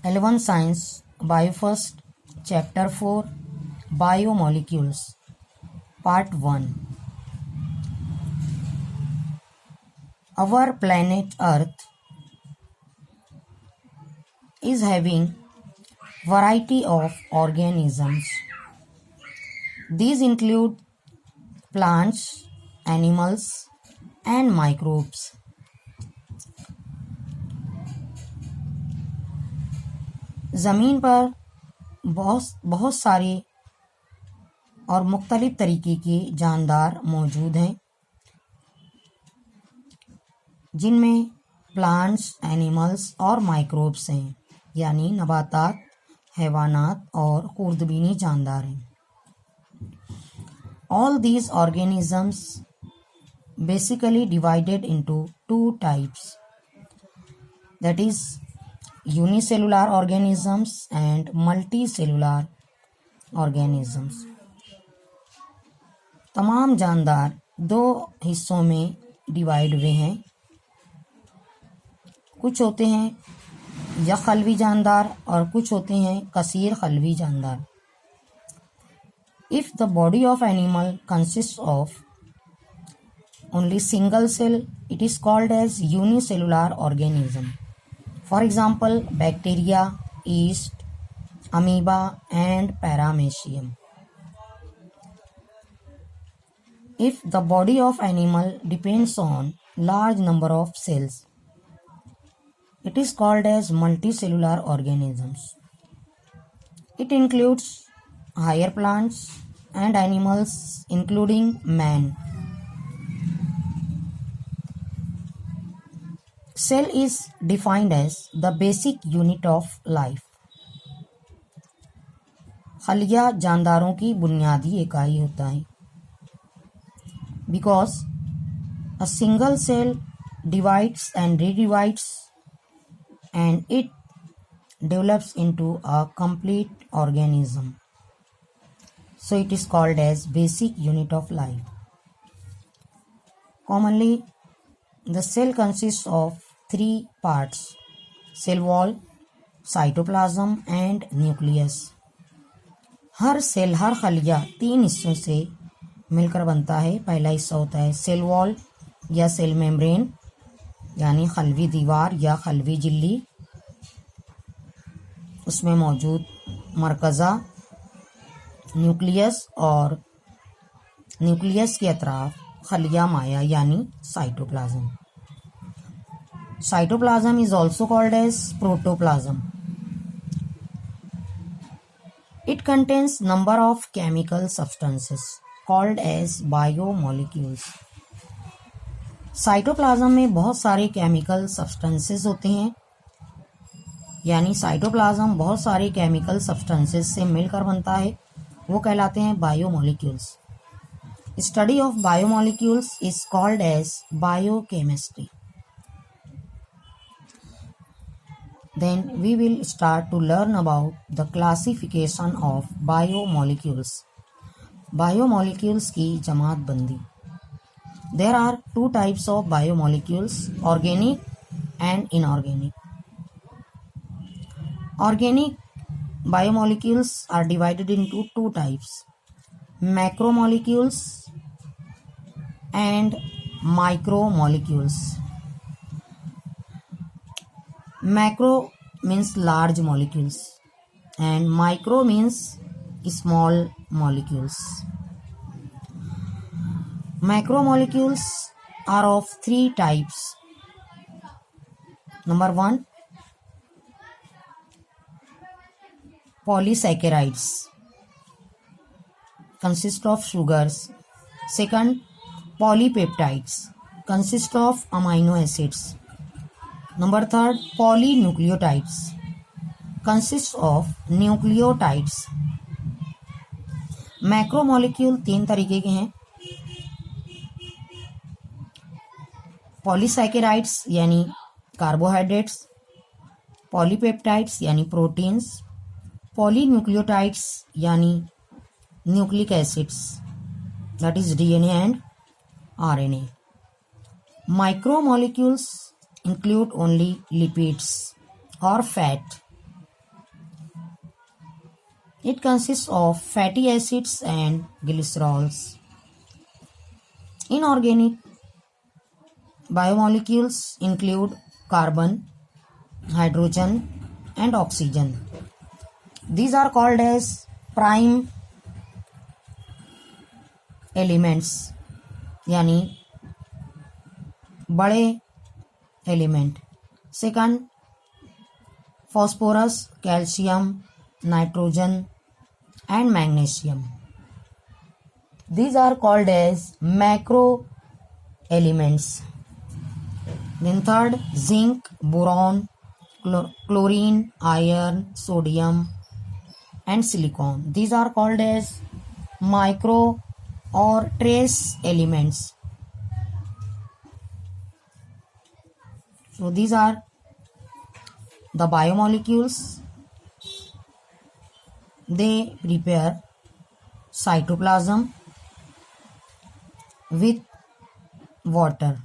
11 Science BioFirst Chapter 4 Biomolecules Part 1. Our planet Earth is having variety of organisms. These include plants, animals and microbes. ज़मीन पर बहुत सारे और मुख्तलिफ तरीके के जानदार मौजूद हैं, जिनमें प्लांट्स, एनिमल्स और माइक्रोब्स हैं, यानी नबातात, हैवानात और खुर्दबीनी जानदार हैं. All these organisms basically divided into two types, that is unicellular organisms and multicellular organisms. तमाम जानदार दो हिस्सों में डिवाइड हुए हैं. कुछ होते हैं यखलवी जानदार और कुछ होते हैं कसीर खलवी जानदार. If the body of animal consists of only single cell, it is called as unicellular organism. For example, bacteria, yeast, amoeba and paramecium. If the body of animal depends on large number of cells, it is called as multicellular organisms. It includes higher plants and animals including man. Cell is defined as the basic unit of life. खलिया जानदारों की बुनियादी इकाई होता है. Because a single cell divides and redivides and it develops into a complete organism. So it is called as basic unit of life. Commonly, the cell consists of three parts: cell wall, cytoplasm and nucleus. हर cell, हर खलिया तीन हिस्सों से मिलकर बनता है. पहला हिस्सा होता है सेल वॉल या सेल मेम्ब्रेन, यानी खलवी दीवार या खलवी झिल्ली. उसमें मौजूद मरकज़ा न्यूक्लियस और न्यूक्लियस के अतराफ खलिया माया यानी cytoplasm. Cytoplasm is also called as protoplasm. It contains number of chemical substances called as biomolecules. Cytoplasm में बहुत सारे केमिकल सब्सटेंसेस होते हैं, यानी साइटोप्लाज्म बहुत सारे केमिकल सब्सटेंसेस से मिलकर बनता है. वो कहलाते हैं biomolecules. Study of biomolecules is called as biochemistry. Then we will start to learn about the classification of biomolecules. Biomolecules की जमात बंदी. There are two types of biomolecules, organic and inorganic. Organic biomolecules are divided into two types: macromolecules and micromolecules. Macro means large molecules and micro means small molecules. Macromolecules are of three types. Number 1, polysaccharides, consist of sugars. Second, polypeptides, consist of amino acids. Number 3, polynucleotides, consists of nucleotides. Macromolecule तीन तरीके के हैं: polysaccharides यानी carbohydrates, polypeptides यानी proteins, polynucleotides यानी nucleic acids, that is DNA and RNA. Micromolecules include only lipids or fat It consists of fatty acids and glycerols. Inorganic biomolecules include carbon, hydrogen, and oxygen. These are called as prime elements, यानी बड़े element. Second, phosphorus, calcium, nitrogen, and magnesium. These are called as macro elements. Then third, zinc, boron, chlorine, iron, sodium, and silicon. These are called as micro or trace elements. So these are the biomolecules. They prepare cytoplasm with water.